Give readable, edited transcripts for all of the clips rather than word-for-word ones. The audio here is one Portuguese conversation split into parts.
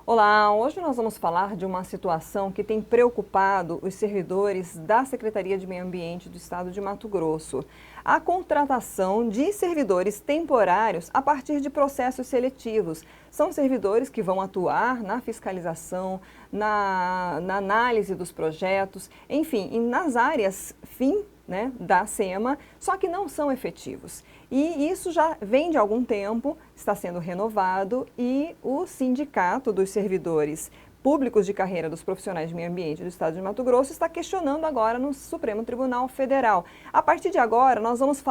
Olá, hoje nós vamos falar de uma situação que tem preocupado os servidores da Secretaria de Meio Ambiente do Estado de Mato Grosso. A contratação de servidores temporários a partir de processos seletivos. São servidores que vão atuar na fiscalização, na análise dos projetos, enfim, nas áreas fim, né, da SEMA, só que não são efetivos. E isso já vem de algum tempo, está sendo renovado e o Sindicato dos Servidores Públicos de Carreira dos Profissionais de Meio Ambiente do Estado de Mato Grosso está questionando agora no Supremo Tribunal Federal. A partir de agora, nós vamos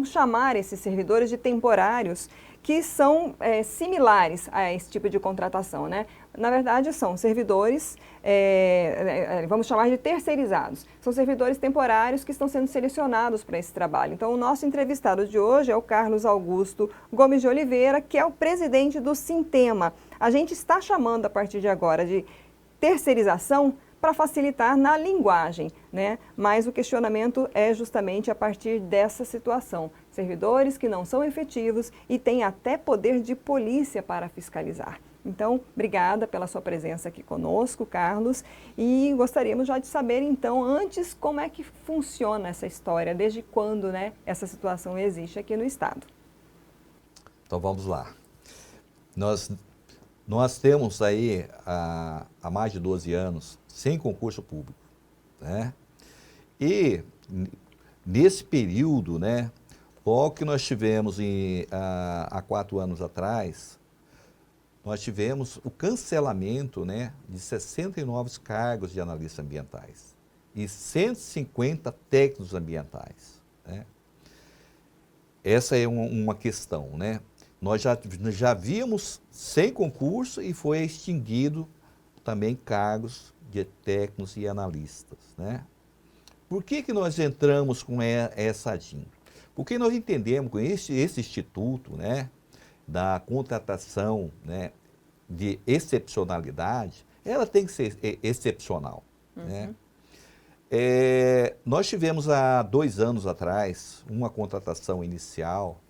chamar esses servidores de temporários, que são similares a esse tipo de contratação, né? Na verdade, são servidores, vamos chamar de terceirizados. São servidores temporários que estão sendo selecionados para esse trabalho. Então, o nosso entrevistado de hoje é o Carlos Augusto Gomes de Oliveira, que é o presidente do Sintema. A gente está chamando, a partir de agora, de terceirização para facilitar na linguagem, né? Mas o questionamento é justamente a partir dessa situação. Servidores que não são efetivos e têm até poder de polícia para fiscalizar. Então, obrigada pela sua presença aqui conosco, Carlos, e gostaríamos já de saber, então, antes, como é que funciona essa história, desde quando, né, essa situação existe aqui no Estado. Então, vamos lá. Nós temos aí, há mais de 12 anos, sem concurso público, né? E, nesse período, né, logo que nós tivemos, há 4 anos atrás, nós tivemos o cancelamento, né, de 69 cargos de analistas ambientais e 150 técnicos ambientais, né? Essa é uma questão, né? Nós já víamos sem concurso e foi extinguido também cargos de técnicos e analistas, né? Por que nós entramos com essa ADIM? Porque nós entendemos que esse instituto, né, da contratação, né, de excepcionalidade, ela tem que ser excepcional, né? Nós tivemos há 2 anos atrás uma contratação inicial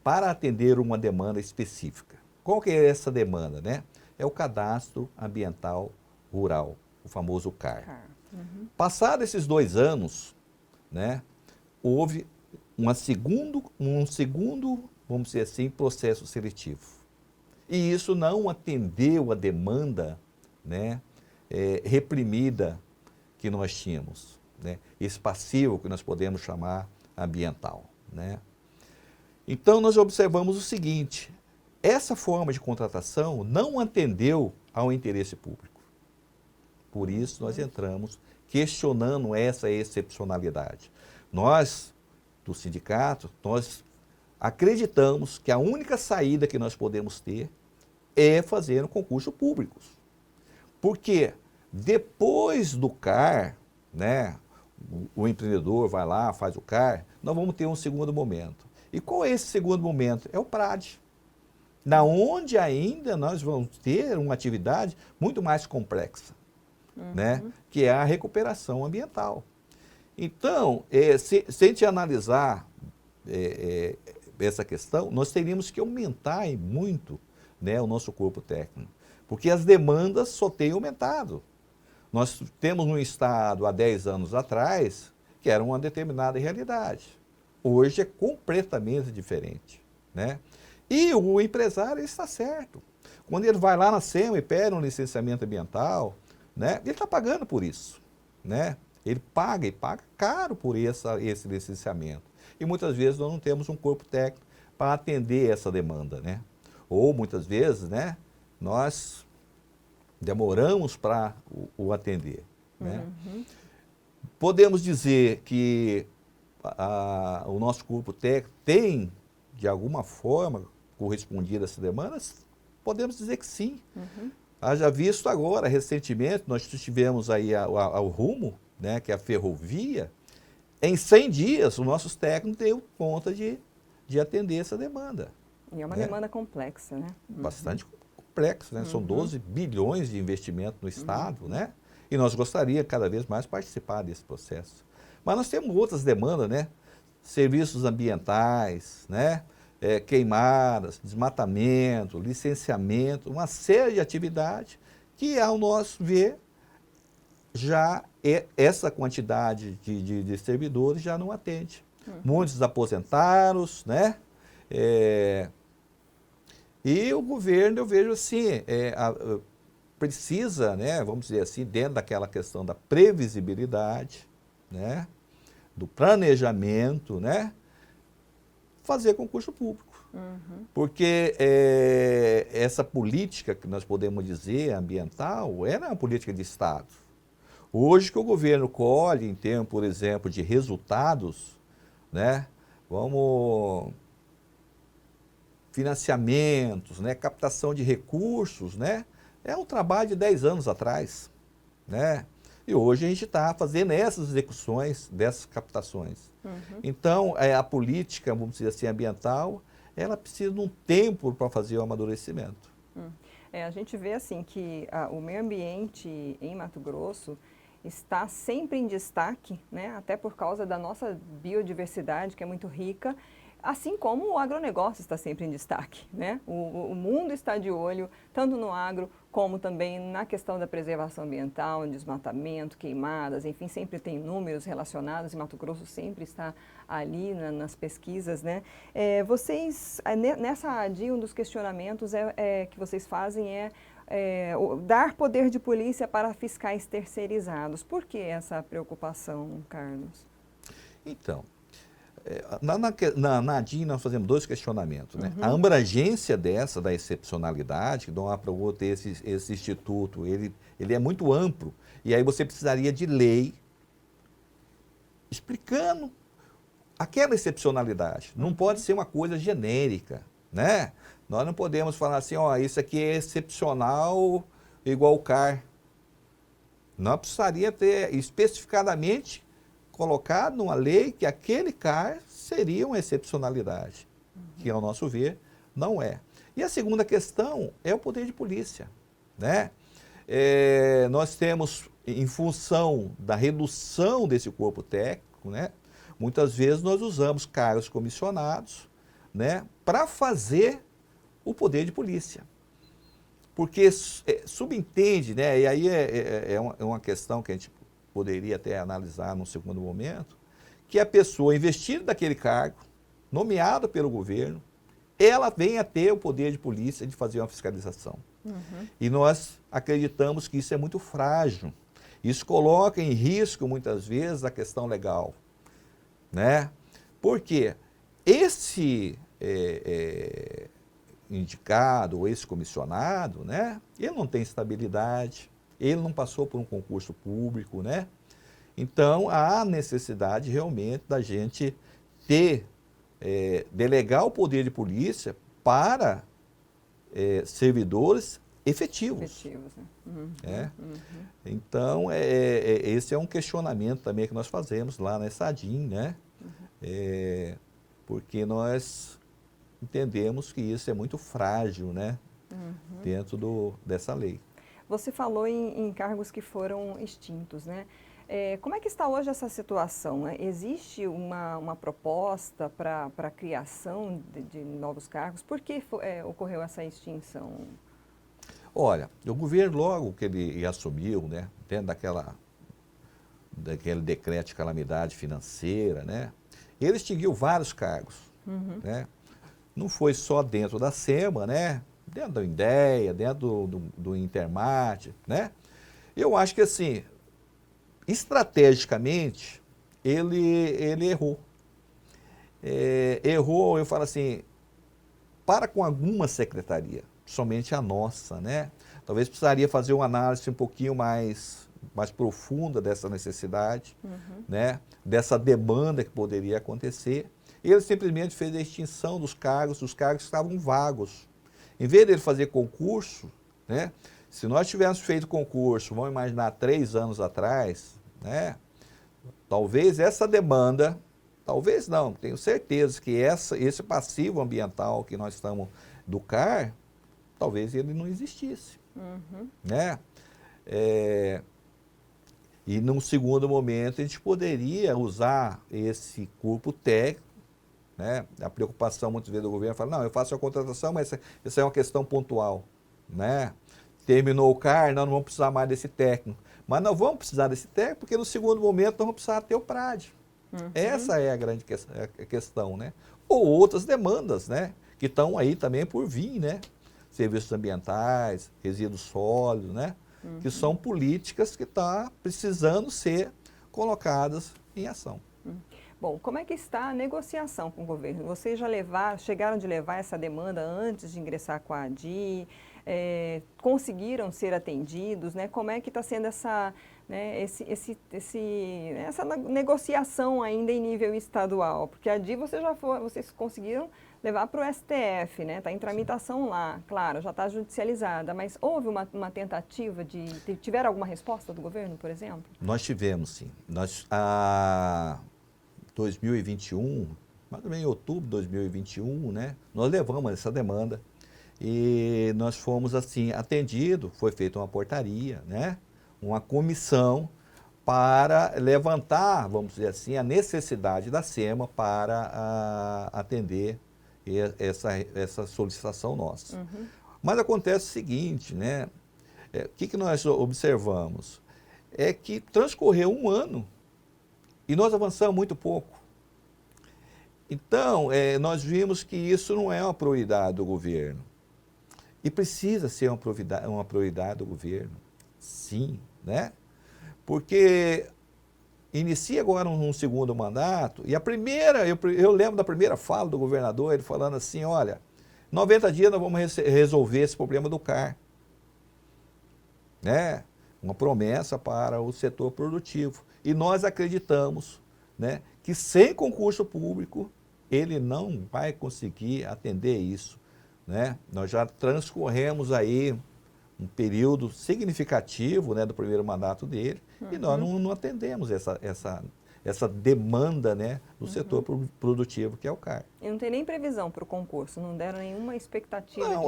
para atender uma demanda específica. Qual que é essa demanda, né? É o Cadastro Ambiental Rural, o famoso CAR. Passados esses 2 anos, né, houve um segundo, vamos dizer assim, processo seletivo. E isso não atendeu a demanda, né, reprimida que nós tínhamos, né, esse passivo que nós podemos chamar ambiental, né. Então, nós observamos o seguinte: essa forma de contratação não atendeu ao interesse público. Por isso, nós entramos questionando essa excepcionalidade. Nós, do sindicato, nós acreditamos que a única saída que nós podemos ter é fazer um concurso público. Porque depois do CAR, né, o empreendedor vai lá, faz o CAR, nós vamos ter um segundo momento. E qual é esse segundo momento? É o PRAD, na onde ainda nós vamos ter uma atividade muito mais complexa, né, que é a recuperação ambiental. Então, se a gente analisar essa questão, nós teríamos que aumentar muito, né, o nosso corpo técnico, porque as demandas só têm aumentado. Nós temos um estado há 10 anos atrás que era uma determinada realidade. Hoje é completamente diferente, né? E o empresário está certo. Quando ele vai lá na SEMA e pede um licenciamento ambiental, né, ele está pagando por isso, né? Ele paga e paga caro por esse licenciamento. E muitas vezes nós não temos um corpo técnico para atender essa demanda, né? Ou muitas vezes, né, nós demoramos para o atender, né? Podemos dizer que o nosso corpo técnico tem, de alguma forma, correspondido a essas demandas? Podemos dizer que sim. Haja visto agora, recentemente, nós tivemos aí ao Rumo, né, que é a ferrovia, em 100 dias, os nossos técnicos deu conta de atender essa demanda. E é uma né? demanda complexa, né? Bastante complexa, né? São 12 bilhões de investimento no Estado, né? E nós gostaríamos cada vez mais participar desse processo. Mas nós temos outras demandas, né? Serviços ambientais, né? queimadas, desmatamento, licenciamento, uma série de atividades que, ao nosso ver, já essa quantidade de servidores já não atende. Muitos aposentados, né? E o governo, eu vejo assim, precisa, né, vamos dizer assim, dentro daquela questão da previsibilidade, né, do planejamento, né, fazer concurso público. Porque essa política que nós podemos dizer ambiental, era uma política de Estado. Hoje que o governo colhe em termos, por exemplo, de resultados, né, financiamentos, né, captação de recursos, né, é um trabalho de 10 anos atrás, né? E hoje a gente está fazendo essas execuções dessas captações. Então, a política, vamos dizer assim, ambiental, ela precisa de um tempo para fazer o amadurecimento. A gente vê assim que o meio ambiente em Mato Grosso está sempre em destaque, né? Até por causa da nossa biodiversidade, que é muito rica, assim como o agronegócio está sempre em destaque, né? O mundo está de olho, tanto no agro, como também na questão da preservação ambiental, desmatamento, queimadas, enfim, sempre tem números relacionados, e Mato Grosso sempre está ali nas pesquisas, né? Vocês, nessa ADI, um dos questionamentos que vocês fazem dar poder de polícia para fiscais terceirizados. Por que essa preocupação, Carlos? Então, na ADIM nós fazemos dois questionamentos, né? A abrangência da excepcionalidade, que de uma para o outro esse instituto, ele é muito amplo, e aí você precisaria de lei explicando aquela excepcionalidade. Não pode ser uma coisa genérica, né? Nós não podemos falar assim, ó, isso aqui é excepcional igual o CAR. Nós precisaria ter especificadamente colocado numa lei que aquele CAR seria uma excepcionalidade, que ao nosso ver não é. E a segunda questão é o poder de polícia, né? Nós temos, em função da redução desse corpo técnico, né, muitas vezes nós usamos cargos comissionados, né, para fazer o poder de polícia. Porque subentende, né, e aí é uma questão que a gente poderia até analisar num segundo momento, que a pessoa investida daquele cargo, nomeada pelo governo, ela vem a ter o poder de polícia de fazer uma fiscalização. E nós acreditamos que isso é muito frágil. Isso coloca em risco, muitas vezes, a questão legal, né? Porque esse indicado ou esse comissionado, né, ele não tem estabilidade, ele não passou por um concurso público, né? Então, há necessidade realmente da gente delegar o poder de polícia para servidores efetivos. Né? Então, esse é um questionamento também que nós fazemos lá na SADIM, né? Porque nós entendemos que isso é muito frágil, né? Dentro dessa lei. Você falou em cargos que foram extintos, né? Como é que está hoje essa situação? Existe uma proposta para a criação de novos cargos? Por que ocorreu essa extinção? Olha, o governo, logo que ele assumiu, né, dentro daquele decreto de calamidade financeira, né, ele extinguiu vários cargos. Né? Não foi só dentro da SEMA, né, dentro da INDEA, dentro do Intermate, né? Eu acho que, assim, estrategicamente, ele errou. Errou, eu falo assim, para com alguma secretaria, somente a nossa, né? Talvez precisaria fazer uma análise um pouquinho mais profunda dessa necessidade, né? Dessa demanda que poderia acontecer. Ele simplesmente fez a extinção dos cargos estavam vagos. Em vez dele fazer concurso, né? Se nós tivéssemos feito concurso, vamos imaginar 3 anos atrás, né? Talvez essa demanda, talvez não, tenho certeza que esse passivo ambiental que nós estamos do CAR, talvez ele não existisse. Né? E num segundo momento a gente poderia usar esse corpo técnico né? A preocupação muitas vezes do governo fala, não, eu faço a contratação, mas isso é uma questão pontual, né? Terminou o CAR, nós não vamos precisar mais desse técnico. Mas nós vamos precisar desse técnico porque no segundo momento nós vamos precisar ter o PRAD. Essa é a grande questão, né? Ou outras demandas, né? Que estão aí também por vir, né? Serviços ambientais, resíduos sólidos, né? Que são políticas que estão precisando ser colocadas em ação. Bom, como é que está a negociação com o governo? Vocês já chegaram de levar essa demanda antes de ingressar com a ADI? Conseguiram ser atendidos, né? Como é que está sendo essa, né, essa negociação ainda em nível estadual? Porque a ADI vocês conseguiram levar para o STF, né? Está em tramitação lá, claro, já está judicializada, mas houve uma tentativa tiveram alguma resposta do governo, por exemplo? Nós tivemos, sim. 2021, mais ou menos em outubro de 2021, né? Nós levamos essa demanda. E nós fomos assim atendidos, foi feita uma portaria, né? Uma comissão para levantar, vamos dizer assim, a necessidade da SEMA para atender essa solicitação nossa. Mas acontece o seguinte, né? O que nós observamos? É que transcorreu um ano e nós avançamos muito pouco. Então, nós vimos que isso não é uma prioridade do governo. E precisa ser uma prioridade do governo, sim, né? Porque inicia agora um segundo mandato, e eu lembro da primeira fala do governador, ele falando assim, olha, 90 dias nós vamos resolver esse problema do CAR. Né? Uma promessa para o setor produtivo. E nós acreditamos, né, que sem concurso público, ele não vai conseguir atender isso. Né? Nós já transcorremos aí um período significativo, né, do primeiro mandato dele e nós não atendemos essa demanda, né, do setor produtivo, que é o CAR. E não tem nem previsão para o concurso, não deram nenhuma expectativa? Não,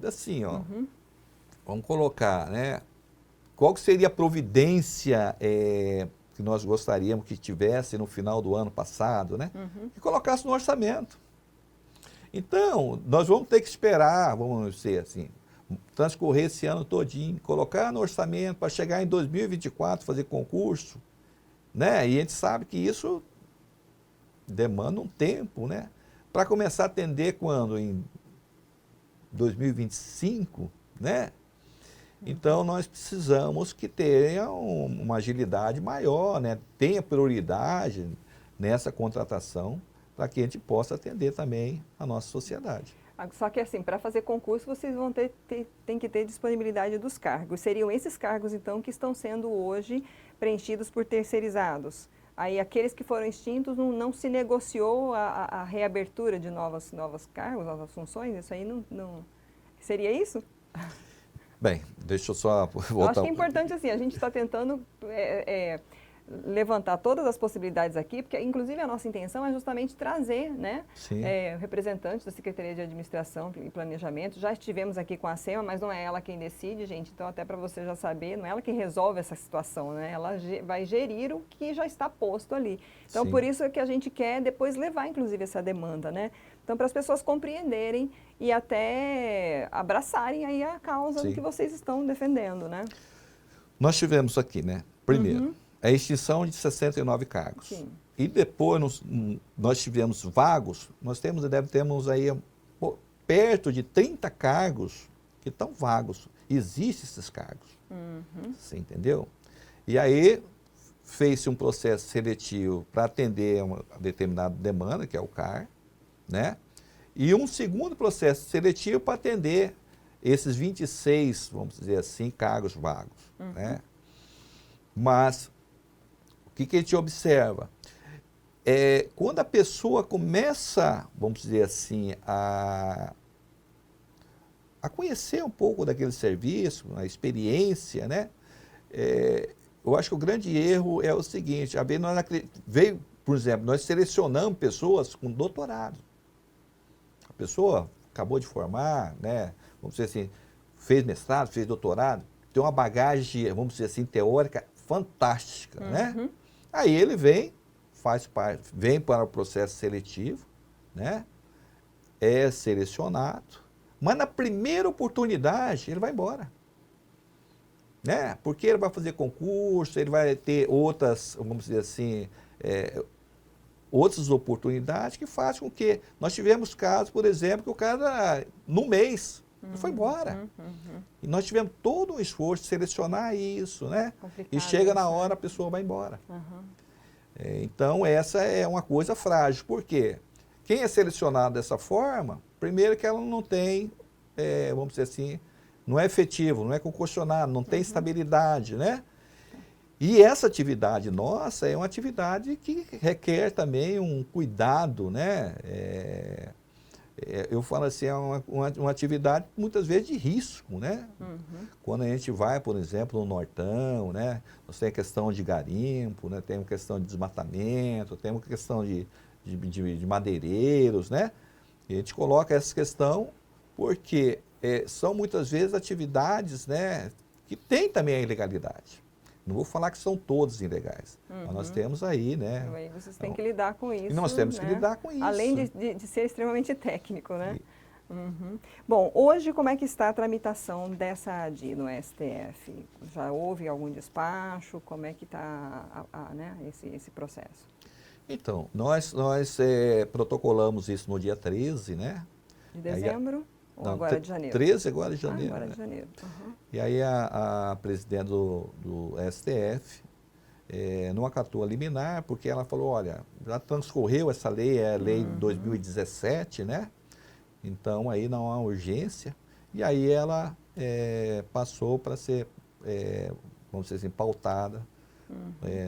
assim, ó, vamos colocar, né, qual que seria a providência que nós gostaríamos que tivesse no final do ano passado, né, que colocasse no orçamento. Então, nós vamos ter que esperar, vamos dizer assim, transcorrer esse ano todinho, colocar no orçamento para chegar em 2024, fazer concurso, né? E a gente sabe que isso demanda um tempo, né? Para começar a atender quando? Em 2025, né? Então, nós precisamos que tenha uma agilidade maior, né? Tenha prioridade nessa contratação, para que a gente possa atender também a nossa sociedade. Só que assim, para fazer concurso, vocês vão tem que ter disponibilidade dos cargos. Seriam esses cargos, então, que estão sendo hoje preenchidos por terceirizados. Aí aqueles que foram extintos, não se negociou a reabertura de novos cargos, novas funções? Isso aí não... Seria isso? Bem, deixa eu só voltar. Eu acho que é importante assim, a gente está tentando levantar todas as possibilidades aqui, porque inclusive a nossa intenção é justamente trazer, né, representantes da Secretaria de Administração e Planejamento. Já estivemos aqui com a SEMA, mas não é ela quem decide, gente, então até para você já saber, não é ela quem resolve essa situação, né, ela vai gerir o que já está posto ali. Então, por isso é que a gente quer depois levar, inclusive, essa demanda, né, então para as pessoas compreenderem e até abraçarem aí a causa que vocês estão defendendo, né. Nós tivemos aqui, né, primeiro, a extinção de 69 cargos. Sim. E depois nós tivemos vagos, temos aí perto de 30 cargos que estão vagos. Existem esses cargos. Você entendeu? E aí fez-se um processo seletivo para atender uma determinada demanda, que é o CAR, né? E um segundo processo seletivo para atender esses 26, vamos dizer assim, cargos vagos. Né? Mas o que a gente observa? Quando a pessoa começa, vamos dizer assim, a conhecer um pouco daquele serviço, a experiência, né? Eu acho que o grande erro é o seguinte, por exemplo, nós selecionamos pessoas com doutorado. A pessoa acabou de formar, né? Vamos dizer assim, fez mestrado, fez doutorado, tem uma bagagem, vamos dizer assim, teórica fantástica, né? Aí ele vem para o processo seletivo, né, é selecionado, mas na primeira oportunidade ele vai embora. Né? Porque ele vai fazer concurso, ele vai ter outras, vamos dizer assim, outras oportunidades que fazem com que nós tivemos casos, por exemplo, que o cara, no mês, foi embora. E nós tivemos todo um esforço de selecionar isso, né? E chega na hora, a pessoa vai embora. Então, essa é uma coisa frágil. Por quê? Quem é selecionado dessa forma, primeiro que ela não tem, vamos dizer assim, não é efetivo, não é concursionado, não tem estabilidade, né? E essa atividade nossa é uma atividade que requer também um cuidado, né? Eu falo assim, é uma atividade muitas vezes de risco, né? Quando a gente vai, por exemplo, no Nortão, né? Nós temos a questão de garimpo, né? Temos a questão de desmatamento, temos a questão de madeireiros, né? E a gente coloca essa questão porque são muitas vezes atividades, né, que tem também a ilegalidade. Não vou falar que são todos ilegais, mas nós temos aí, né? Aí vocês têm que lidar com isso. E nós temos né? que lidar com isso. Além de ser extremamente técnico, né? Bom, hoje como é que está a tramitação dessa ADI no STF? Já houve algum despacho? Como é que está né, esse processo? Então, nós protocolamos isso no dia 13, né? De dezembro? Ou Não, agora de janeiro? 13 agora de janeiro. Agora né? de janeiro. E aí a presidente do STF não acatou a liminar, porque ela falou, olha, já transcorreu essa lei, é a lei de 2017, né? Então aí não há urgência. E aí ela passou para ser, vamos dizer assim, pautada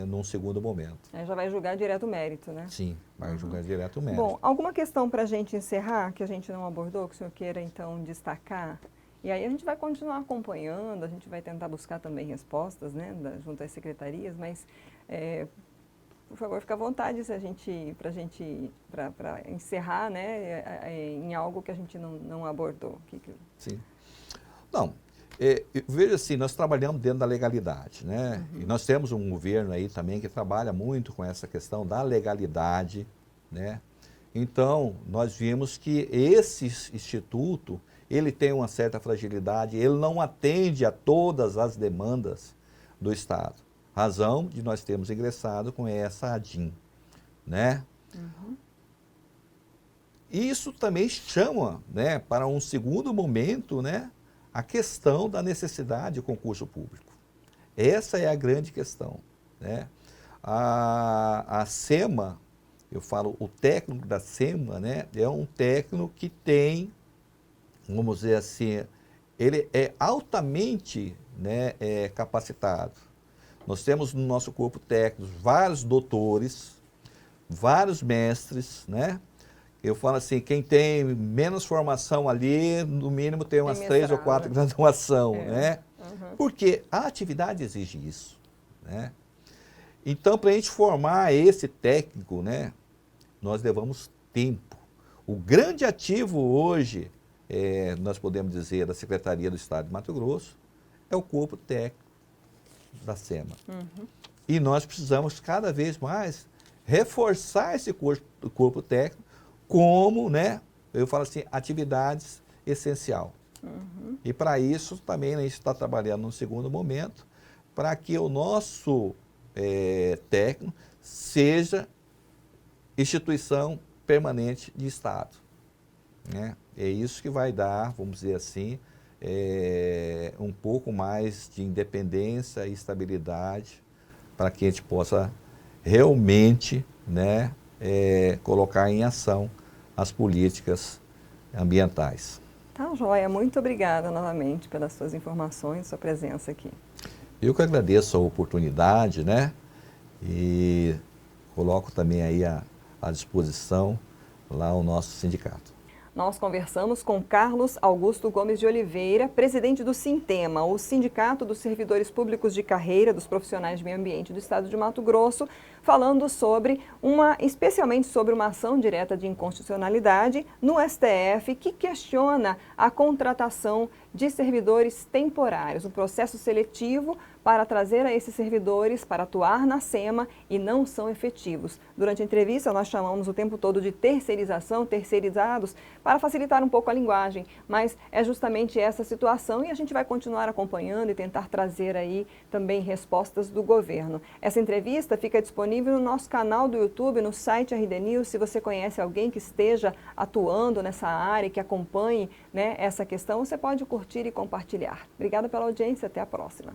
num segundo momento. Já vai julgar direto o mérito, né? Sim, vai julgar direto o mérito. Bom, alguma questão para a gente encerrar, que a gente não abordou, que o senhor queira então destacar? E aí a gente vai continuar acompanhando, a gente vai tentar buscar também respostas, né, junto às secretarias, mas, por favor, fique à vontade para encerrar, né, em algo que a gente não abordou. Sim. Não, veja assim, nós trabalhamos dentro da legalidade, né? E nós temos um governo aí também que trabalha muito com essa questão da legalidade, né? Então, nós vimos que esse instituto, ele tem uma certa fragilidade, ele não atende a todas as demandas do Estado. Razão de nós termos ingressado com essa ADIM, né? Isso também chama, né, para um segundo momento, né, a questão da necessidade de concurso público. Essa é a grande questão, né? A SEMA, eu falo, o técnico da SEMA, né, é um técnico que tem, vamos dizer assim, ele é altamente, né, capacitado. Nós temos no nosso corpo técnico vários doutores, vários mestres, né? Eu falo assim, quem tem menos formação ali, no mínimo tem umas 3 ou 4 graduação, né? Porque a atividade exige isso, né? Então, para a gente formar esse técnico, né, nós levamos tempo. O grande ativo hoje, nós podemos dizer, da Secretaria do Estado de Mato Grosso, é o corpo técnico da SEMA. E nós precisamos cada vez mais reforçar esse corpo técnico como, né, eu falo assim, atividades essencial. E para isso também a gente está trabalhando no segundo momento, para que o nosso técnico seja instituição permanente de Estado, né? É isso que vai dar, vamos dizer assim, um pouco mais de independência e estabilidade para que a gente possa realmente, né, colocar em ação as políticas ambientais. Tá, joia. Muito obrigada novamente pelas suas informações, sua presença aqui. Eu que agradeço a oportunidade, né, e coloco também aí à disposição lá o nosso sindicato. Nós conversamos com Carlos Augusto Gomes de Oliveira, presidente do Sintema, o Sindicato dos Servidores Públicos de Carreira dos Profissionais de Meio Ambiente do Estado de Mato Grosso, falando especialmente sobre uma ação direta de inconstitucionalidade no STF que questiona a contratação de servidores temporários, um processo seletivo para trazer a esses servidores para atuar na SEMA e não são efetivos. Durante a entrevista, nós chamamos o tempo todo de terceirização, terceirizados, para facilitar um pouco a linguagem, mas é justamente essa situação e a gente vai continuar acompanhando e tentar trazer aí também respostas do governo. Essa entrevista fica disponível no nosso canal do YouTube, no site RD News. Se você conhece alguém que esteja atuando nessa área, que acompanhe, né, essa questão, você pode curtir e compartilhar. Obrigada pela audiência, até a próxima.